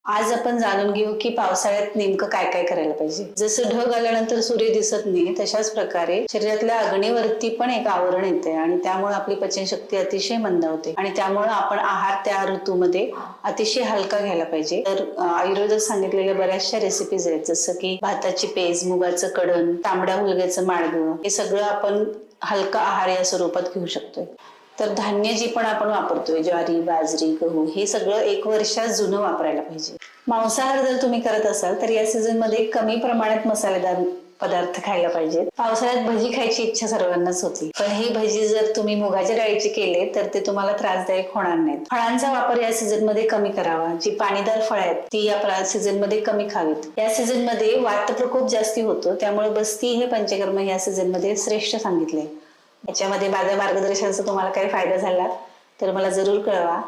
आज आपण जाणून घेऊ की पावसाळ्यात नेमकं काय काय करायला पाहिजे. जसं ढग आल्यानंतर सूर्य दिसत नाही तशाच प्रकारे शरीरातल्या अग्नीवरती पण एक आवरण येते आणि त्यामुळे आपली पचनशक्ती अतिशय मंदावते आणि त्यामुळे आपण आहार त्या ऋतूमध्ये अतिशय हलका घ्यायला पाहिजे. तर आयुर्वेदात सांगितलेल्या बऱ्याचशा रेसिपीज आहेत, जसं की भाताची पेज, मुगाचं कडण, तांबड्या हुलग्याचं माडगं, हे सगळं आपण हलका आहार या स्वरूपात घेऊ शकतोय. तर धान्य जी पण आपण वापरतोय, ज्वारी, बाजरी, गहू, हे सगळं 1 वर्षात जुनं वापरायला पाहिजे. मांसाहार जर तुम्ही करत असाल तर या सीझन मध्ये कमी प्रमाणात मसालेदार पदार्थ खायला पाहिजेत. पावसाळ्यात भजी खायची इच्छा सर्वांनाच होती, पण ही भजी जर तुम्ही मुगाच्या डाळीची केले तर ते तुम्हाला त्रासदायक होणार नाहीत. फळांचा वापर या सीझन मध्ये कमी करावा. जी पाणीदार फळं आहेत ती या सीझन मध्ये कमी खावीत. या सीझन मध्ये वात प्रकोप जास्ती होतो, त्यामुळे बस्ती हे पंचकर्म या सीझन मध्ये श्रेष्ठ सांगितले. याच्यामध्ये माझ्या मार्गदर्शनाचा तुम्हाला काही फायदा झाला तर मला जरूर कळवा.